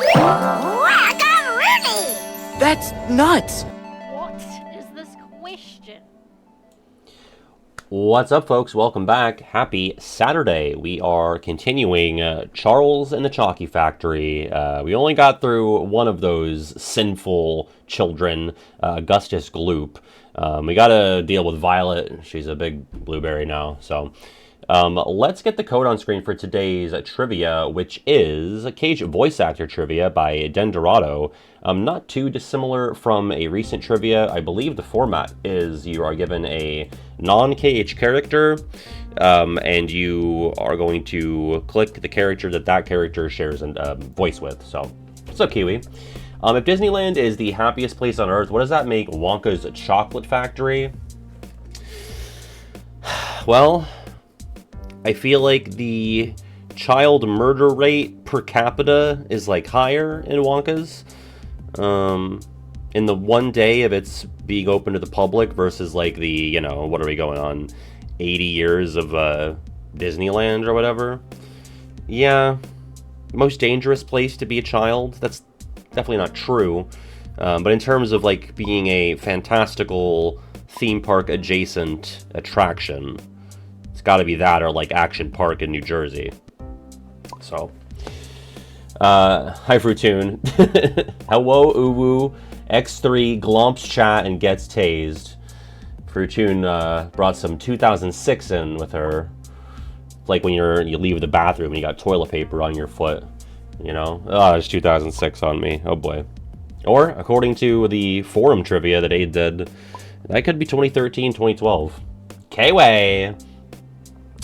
Wackaroonie! That's nuts! What is this question? What's up, folks? Welcome back. Happy Saturday. We are continuing Charles and the Chalky Factory. We only got through one of those sinful children, Augustus Gloop. We got to deal with Violet. She's a big blueberry now. So let's get the code on screen for today's trivia, which is Cage voice actor trivia by Dendorado. Not too dissimilar from a recent trivia. I believe the format is you are given a non-KH character, and you are going to click the character that character shares a voice with. So, what's up, Kiwi? If Disneyland is the happiest place on Earth, what does that make Wonka's Chocolate Factory? Well, I feel like the child murder rate per capita is like higher in Wonka's. In the one day of its being open to the public versus like the, you know, what are we going on, 80 years of Disneyland or whatever. Yeah, most dangerous place to be a child. That's definitely not true. But in terms of like being a fantastical theme park adjacent attraction, it's got to be that or like Action Park in New Jersey. So, hi Fruitoon. Hello Uwu. X3 glomps chat and gets tased. Fruitoon brought some 2006 in with her. Like when you leave the bathroom and you got toilet paper on your foot. You know? Oh, there's 2006 on me. Oh boy. Or, according to the forum trivia that Aid did, that could be 2013, 2012. K-Way!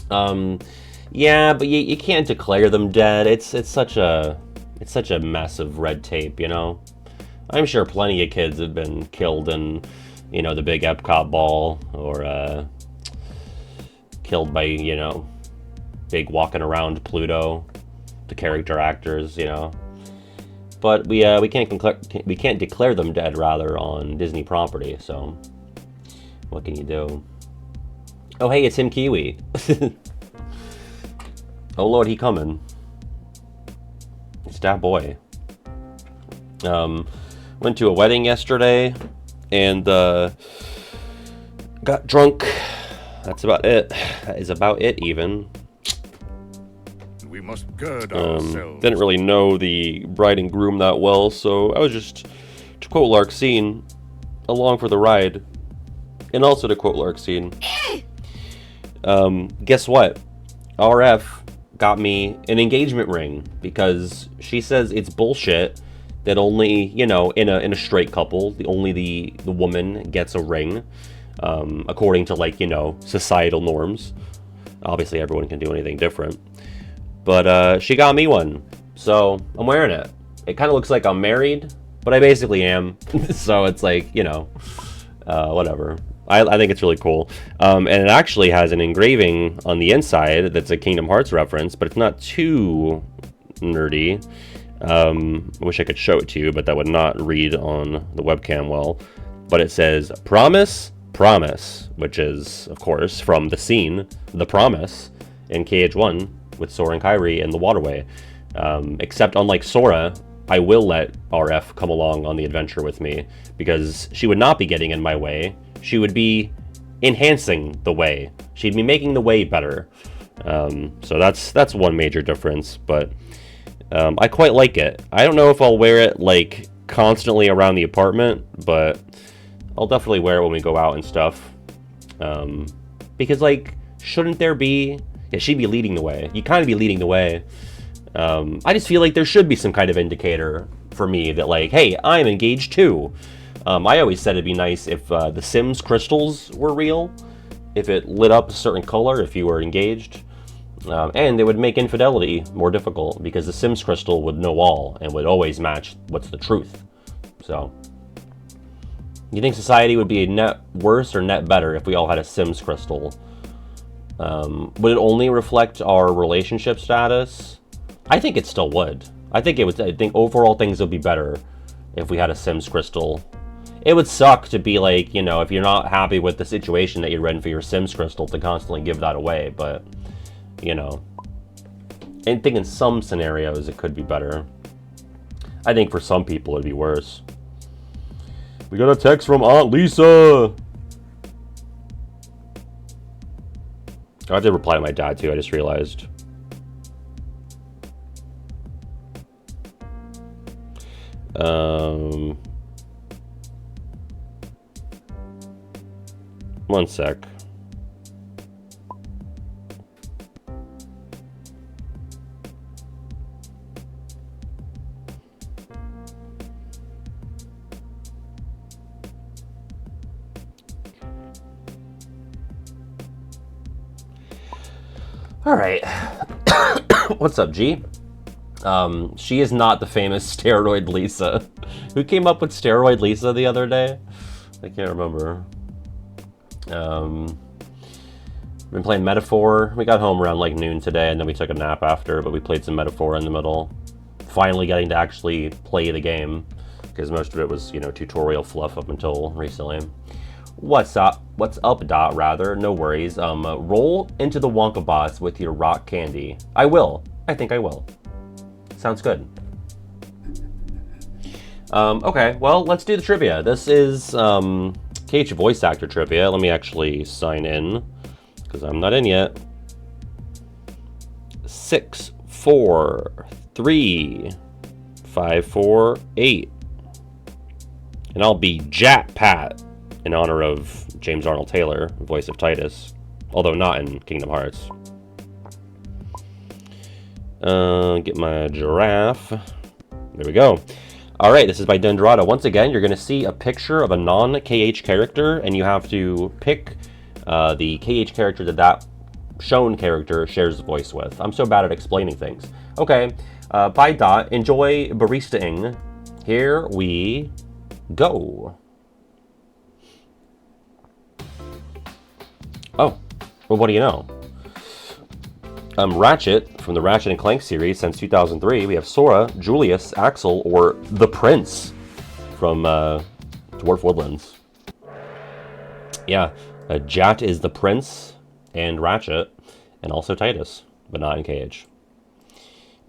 Yeah, but you can't declare them dead. It's such a mess of red tape, you know? I'm sure plenty of kids have been killed in, you know, the big Epcot ball, or killed by, you know, big walking around Pluto, the character actors, you know. But we can't declare them dead, rather, on Disney property. So what can you do? Oh hey, it's him, Kiwi. Oh Lord, he coming. It's that boy. Went to a wedding yesterday and got drunk. That's about it. That is about it, even. We must gird ourselves. Didn't really know the bride and groom that well, so I was just, to quote Larkscene, along for the ride. And also to quote Larkscene, guess what? RF got me an engagement ring because she says it's bullshit that only, you know, in a straight couple, only the woman gets a ring, according to, like, you know, societal norms. Obviously, everyone can do anything different. But she got me one, so I'm wearing it. It kind of looks like I'm married, but I basically am. So it's like, you know, whatever. I think it's really cool. And it actually has an engraving on the inside that's a Kingdom Hearts reference, but it's not too nerdy. I wish I could show it to you, but that would not read on the webcam well. But it says, "Promise, Promise," which is, of course, from the scene, The Promise, in KH1 with Sora and Kairi in the waterway. Except unlike Sora, I will let RF come along on the adventure with me, because she would not be getting in my way. She would be enhancing the way. She'd be making the way better. So that's one major difference, but I quite like it. I don't know if I'll wear it, like, constantly around the apartment, but I'll definitely wear it when we go out and stuff. Because, like, shouldn't there be... Yeah, she'd be leading the way. You kind of be leading the way. I just feel like there should be some kind of indicator for me that, like, hey, I'm engaged too. I always said it'd be nice if the Sims crystals were real, if it lit up a certain color if you were engaged, and it would make infidelity more difficult because the Sims crystal would know all and would always match what's the truth. So, you think society would be net worse or net better if we all had a Sims crystal? Would it only reflect our relationship status? I think it still would. I think overall things would be better if we had a Sims crystal. It would suck to be like, you know, if you're not happy with the situation that you're in for your Sims crystal, to constantly give that away, but, you know, I think in some scenarios it could be better. I think for some people it'd be worse. We got a text from Aunt Lisa. I did reply to my dad too, I just realized. One sec. All right. What's up, G? She is not the famous Steroid Lisa. Who came up with Steroid Lisa the other day? I can't remember. Been playing Metaphor. We got home around like noon today, and then we took a nap after, but we played some Metaphor in the middle. Finally getting to actually play the game, because most of it was, you know, tutorial fluff up until recently. What's up? What's up, Dot, rather? No worries. Roll into the Wonka boss with your rock candy. I will. I think I will. Sounds good. Okay, well, let's do the trivia. This is KH voice actor trivia. Let me actually sign in, because I'm not in yet. 6, 4, 3, 5, 4, 8. And I'll be Jat Pat in honor of James Arnold Taylor, voice of Titus, although not in Kingdom Hearts. Get my giraffe. There we go. All right, this is by Dendrata. Once again, you're going to see a picture of a non-KH character, and you have to pick the KH character that shown character shares the voice with. I'm so bad at explaining things. Okay, by Dot, enjoy barista-ing. Here we go. Oh, well, what do you know? Ratchet, from the Ratchet & Clank series since 2003. We have Sora, Julius, Axel, or the Prince from Dwarf Woodlands. Yeah, Jat is the Prince and Ratchet, and also Titus, but not in KH.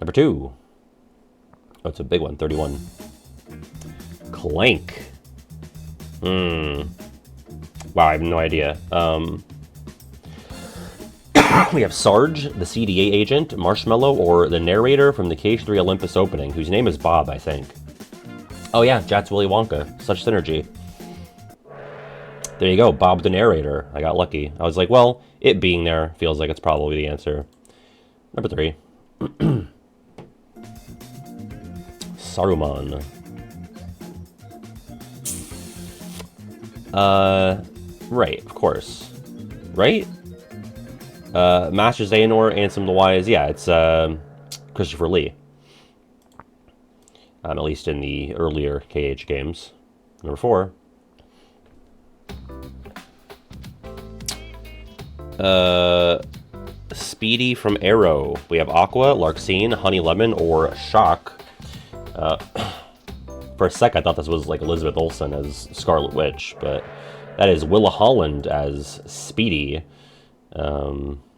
Number 2. Oh, it's a big one, 31. Clank. Wow, I have no idea. We have Sarge, the CDA agent, Marshmallow, or the narrator from the KH3 Olympus opening, whose name is Bob, I think. Oh yeah, Jat's Willy Wonka. Such synergy. There you go, Bob the narrator. I got lucky. I was like, well, it being there feels like it's probably the answer. Number 3. Saruman. Right, of course. Right? Master Xehanort, Ansem the Wise. Yeah, it's Christopher Lee. At least in the earlier KH games. Number 4. Speedy from Arrow. We have Aqua, Larxene, Honey Lemon, or Shock. For a sec, I thought this was like Elizabeth Olsen as Scarlet Witch, but that is Willa Holland as Speedy.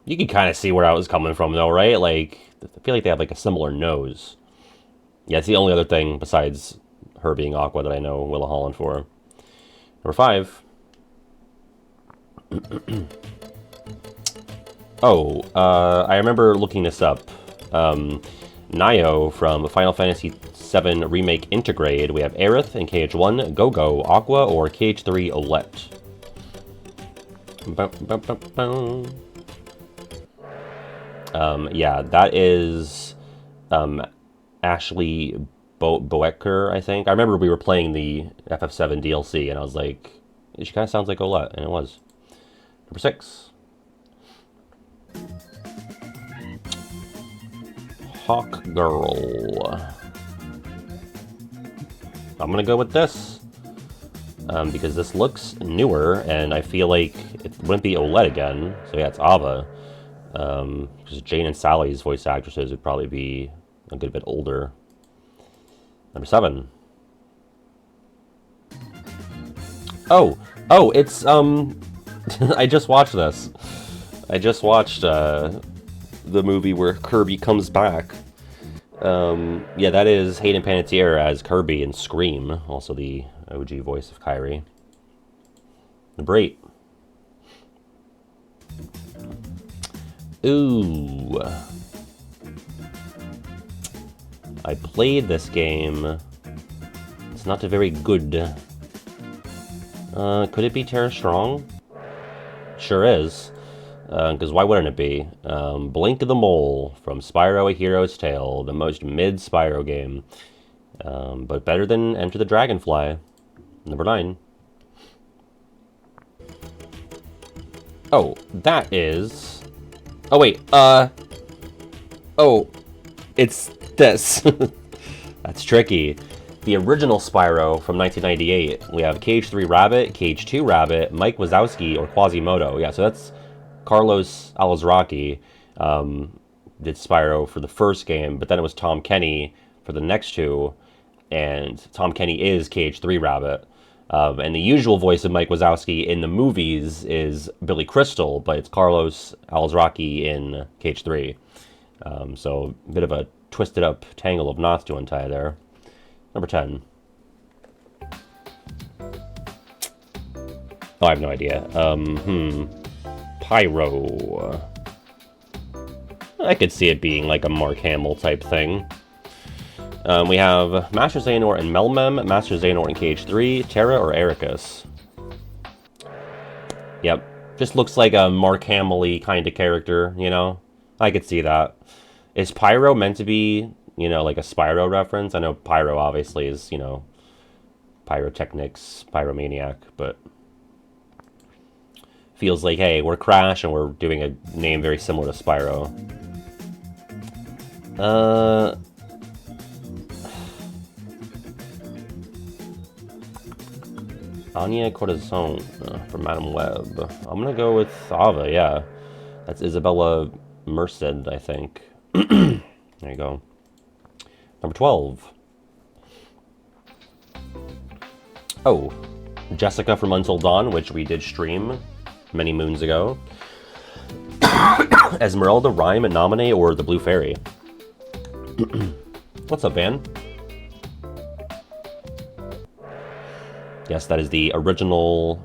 You can kind of see where I was coming from, though, right? Like, I feel like they have like a similar nose. Yeah, it's the only other thing besides her being Aqua that I know Willa Holland for. Number 5. I remember looking this up. Nio from Final Fantasy VII Remake Intergrade. We have Aerith in KH1, Go-Go, Aqua, or KH3 Olette. Yeah, that is Ashley Boecker, I think. I remember we were playing the FF7 DLC, and I was like, she kind of sounds like Olette, and it was. Number 6. Hawk Girl. I'm gonna go with this because this looks newer, and I feel like it wouldn't be Olette again. So yeah, it's Ava. Because Jane and Sally's voice actresses would probably be a good bit older. Number 7. Oh, it's I just watched this. I just watched the movie where Kirby comes back. Yeah, that is Hayden Panettiere as Kirby in Scream, also the OG voice of Kyrie. The Brait. Ooh. I played this game. It's not very good. Could it be Terra Strong? Sure is. Because why wouldn't it be? Blink of the Mole from Spyro A Hero's Tale, the most mid Spyro game. But better than Enter the Dragonfly. Number 9. Oh, that is... Oh, wait, Oh, it's this. That's tricky. The original Spyro from 1998. We have Cage 3 Rabbit, Cage 2 Rabbit, Mike Wazowski, or Quasimodo. Yeah, so that's Carlos Alazraqui did Spyro for the first game, but then it was Tom Kenny for the next two, and Tom Kenny is Cage 3 Rabbit. And the usual voice of Mike Wazowski in the movies is Billy Crystal, but it's Carlos Alazraqui in Cage 3. So a bit of a twisted up tangle of knots to untie there. Number 10. Oh, I have no idea. Pyro. I could see it being like a Mark Hamill type thing. We have Master Xehanort and Melmem, Master Xehanort in Cage 3, Terra or Ericus. Yep. Just looks like a Mark Hamill-y kind of character, you know? I could see that. Is Pyro meant to be, you know, like a Spyro reference? I know Pyro obviously is, you know, pyrotechnics, pyromaniac, but feels like, hey, we're Crash and we're doing a name very similar to Spyro. Anya Corazon from Madame Web. I'm gonna go with Ava, yeah. That's Isabella Merced, I think. There you go. Number 12. Oh, Jessica from Until Dawn, which we did stream many moons ago. Esmeralda, Rhyme, and Nominee, or the Blue Fairy. What's up, Van? Yes, that is the original...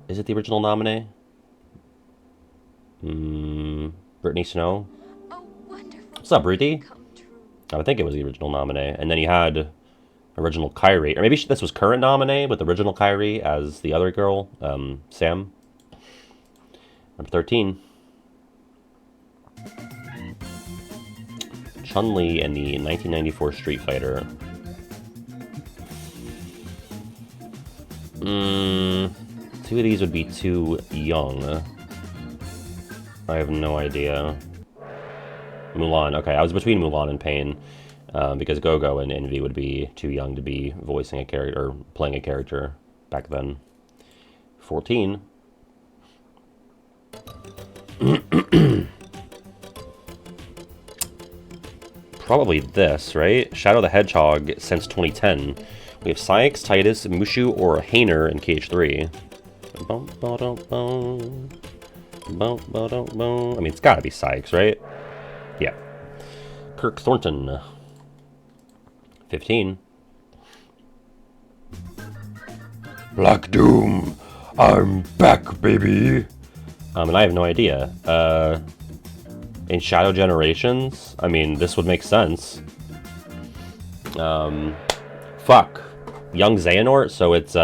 Is it the original Nominee? Brittany Snow? Oh, wonderful. What's up, Ruthie? Come true. I would think it was the original Nominee. And then you had original Kyrie. Or maybe this was current Nominee with original Kyrie as the other girl, Sam. Number 13. Chun-Li and the 1994 Street Fighter. Two of these would be too young. I have no idea. Mulan. Okay, I was between Mulan and Pain, because Go-Go and Envy would be too young to be voicing a character or playing a character back then. 14. Probably this, right? Shadow the Hedgehog since 2010. We have Sykes, Titus, Mushu, or Hainer in Cage 3. I mean, it's gotta be Sykes, right? Yeah. Kirk Thornton. 15. Black Doom, I'm back, baby. And I have no idea. In Shadow Generations, I mean, this would make sense. Fuck. Young Xehanort, so it's,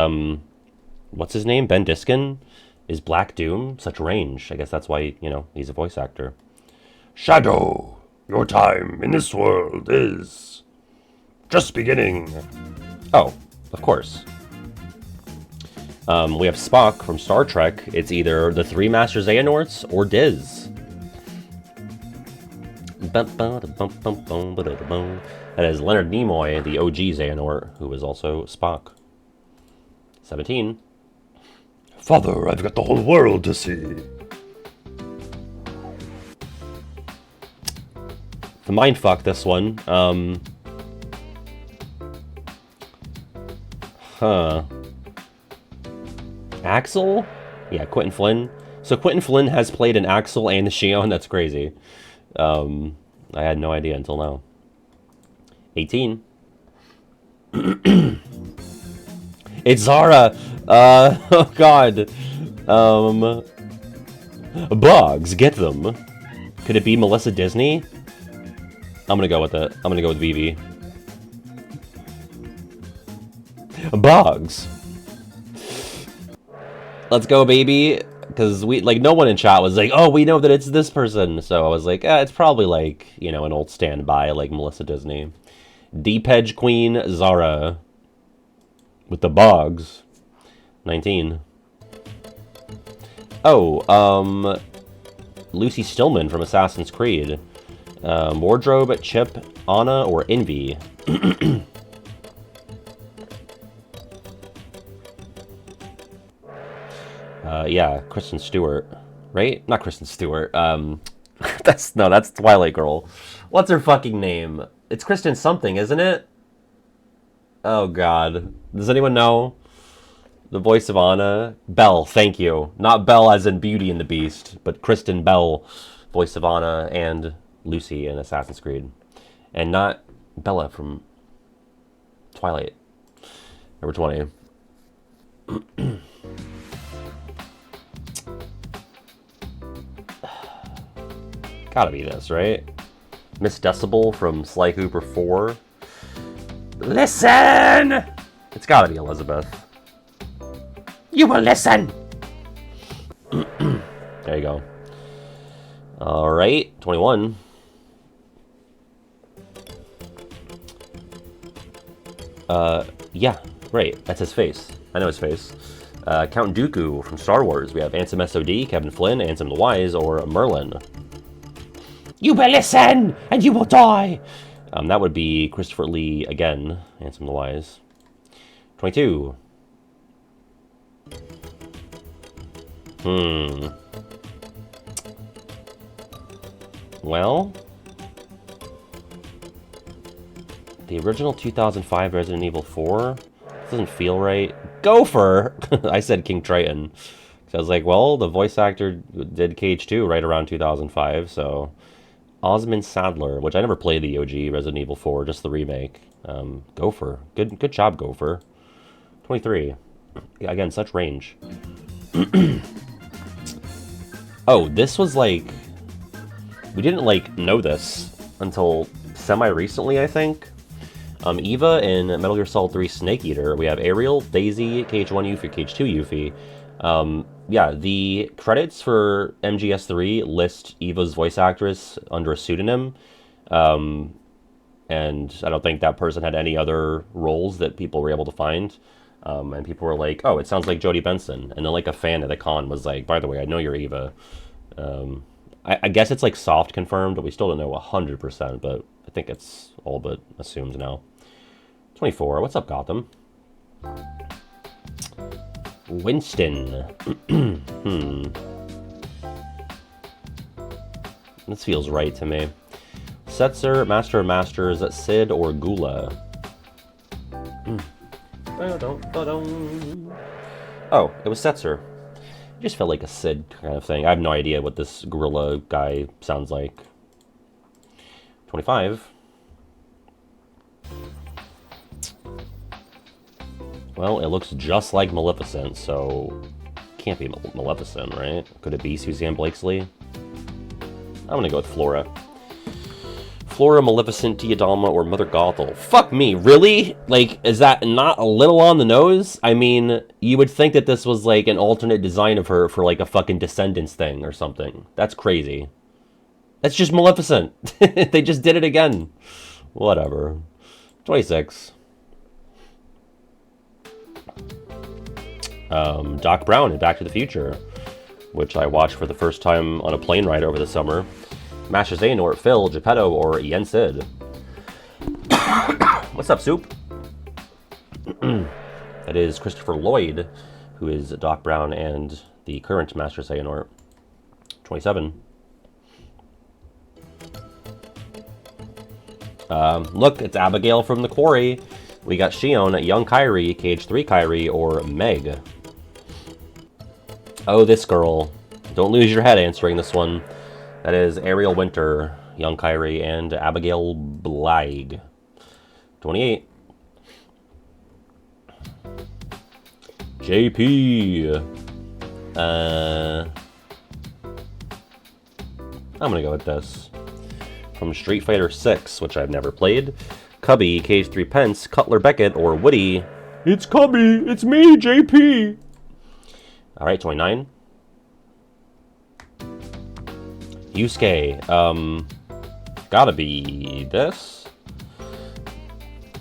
what's his name? Ben Diskin? Is Black Doom? Such range. I guess that's why, you know, he's a voice actor. Shadow, your time in this world is just beginning. Oh, of course. We have Spock from Star Trek. It's either the three Master Xehanorts or Diz. That is Leonard Nimoy, the OG Xehanort, who is also Spock. 17. Father, I've got the whole world to see. The mindfuck, this one. Axel? Yeah, Quentin Flynn. So Quentin Flynn has played an Axel and a Shion. That's crazy. I had no idea until now. 18. It's Zara. Oh god. Bugs, get them. Could it be Melissa Disney? I'm gonna go with it. I'm gonna go with Vivi. Bugs. Let's go, baby. Because we, like, no one in chat was like, oh, we know that it's this person. So I was like, it's probably like, you know, an old standby like Melissa Disney. Deep Edge Queen Zara. With the Bugs. 19. Oh, Lucy Stillman from Assassin's Creed. Wardrobe, Chip, Anna, or Envy? Yeah, Kristen Stewart. Right? Not Kristen Stewart. That's Twilight Girl. What's her fucking name? It's Kristen something, isn't it? Oh, God. Does anyone know? The voice of Anna? Belle, thank you. Not Belle as in Beauty and the Beast, but Kristen Bell, voice of Anna and Lucy in Assassin's Creed. And not Bella from Twilight. Number 20. Gotta be this, right? Miss Decibel from Sly Cooper 4. Listen! It's gotta be Elizabeth. You will listen! There you go. Alright, 21. Yeah, right, that's his face. I know his face. Count Dooku from Star Wars. We have Ansem SOD, Kevin Flynn, Ansem the Wise, or Merlin. You will listen, and you will die! That would be Christopher Lee again, Ansem the Wise. 22. Well, the original 2005 Resident Evil 4 doesn't feel right. Gopher! I said King Triton. So I was like, well, the voice actor did Cage 2 right around 2005, so... Osmond Sadler, which I never played the OG Resident Evil 4, just the remake. Gopher. Good job, Gopher. 23. Again, such range. Oh, this was like... We didn't, like, know this until semi-recently, I think. Eva in Metal Gear Solid 3 Snake Eater. We have Ariel, Daisy, KH1 Yuffie, KH2 Yuffie. Yeah, the credits for MGS3 list Eva's voice actress under a pseudonym. And I don't think that person had any other roles that people were able to find. And people were like, oh, it sounds like Jodie Benson. And then, like, a fan at the con was like, by the way, I know you're Eva. I guess it's, like, soft confirmed, but we still don't know 100%, but I think it's all but assumed now. 24. What's up, Gotham? Winston. This feels right to me. Setzer, Master of Masters, Sid, or Gula? Oh, it was Setzer. It just felt like a Sid kind of thing. I have no idea what this gorilla guy sounds like. 25. Well, it looks just like Maleficent, so can't be Maleficent, right? Could it be Suzanne Blakesley? I'm gonna go with Flora. Flora, Maleficent, Diadama, or Mother Gothel. Fuck me, really? Like, is that not a little on the nose? I mean, you would think that this was like an alternate design of her for like a fucking Descendants thing or something. That's crazy. That's just Maleficent. They just did it again. Whatever. 26. Doc Brown in Back to the Future, which I watched for the first time on a plane ride over the summer. Master Xehanort, Phil, Geppetto, or Yen Sid. What's up, Soup? That is Christopher Lloyd, who is Doc Brown and the current Master Xehanort. 27. Look, it's Abigail from The Quarry. We got Shion, Young Kairi, KH3 Kairi, or Meg. Oh, this girl. Don't lose your head answering this one. That is Ariel Winter, Young Kairi, and Abigail Blyg. 28. JP. I'm gonna go with this. From Street Fighter 6, which I've never played. Cubby, Cage 3 Pence, Cutler Beckett, or Woody. It's Cubby! It's me, JP! Alright, 29. Yusuke. Gotta be this.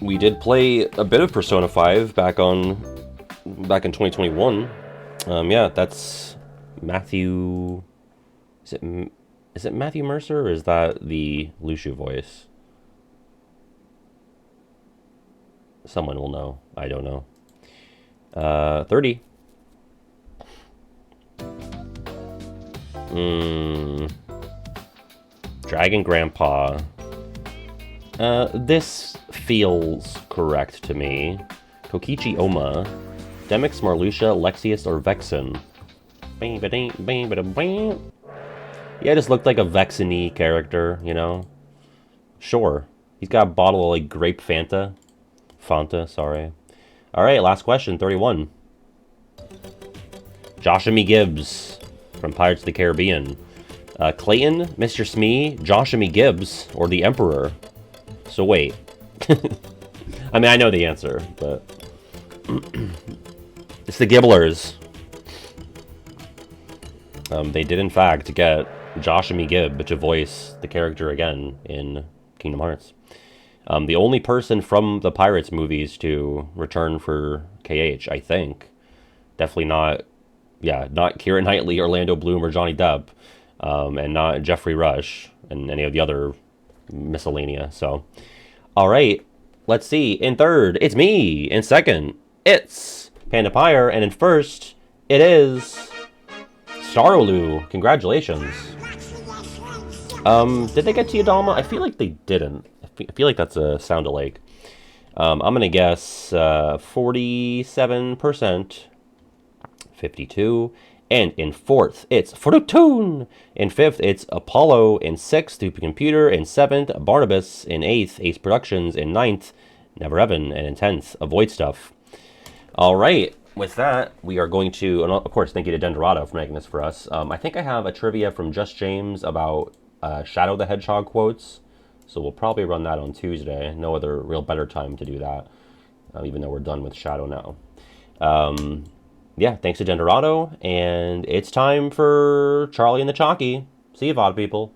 We did play a bit of Persona 5 back in 2021. Yeah, that's Matthew. Is it Matthew Mercer, or is that the Lushu voice? Someone will know. I don't know. 30. Dragon Grandpa. This feels correct to me. Kokichi Oma. Demix, Marluxia, Lexius, or Vexen. Yeah, it just looked like a Vexen-y character, you know? Sure. He's got a bottle of, like, grape Fanta. Sorry. Alright, last question, 31. Joshua Gibbs from Pirates of the Caribbean. Clayton, Mr. Smee, Joshua Gibbs, or the Emperor? So wait. I mean, I know the answer, but... it's the Gibblers. They did, in fact, get Joshua Gibb to voice the character again in Kingdom Hearts. The only person from the Pirates movies to return for KH, I think. Definitely not, not Keira Knightley, Orlando Bloom, or Johnny Depp. And not Jeffrey Rush and any of the other miscellanea. So, alright, let's see. In third, it's me. In second, it's Panda Pyre. And in first, it is Starolu. Congratulations. Did they get to Yadama? I feel like they didn't. I feel like that's a sound alike. I'm gonna guess 47%. 52. And in fourth, it's Fortune. In fifth, it's Apollo. In sixth, Stupid Computer. In seventh, Barnabas. In eighth, Ace Productions. In ninth, Never Evan. And in 10th, Avoid Stuff. All right. With that, we are going to, and of course, thank you to Dendorado for making this for us. I think I have a trivia from Just James about Shadow the Hedgehog quotes. So we'll probably run that on Tuesday. No other real better time to do that, even though we're done with Shadow now. Yeah, thanks to Dendorado, and it's time for Charlie and the Chalky. See you, VOD people.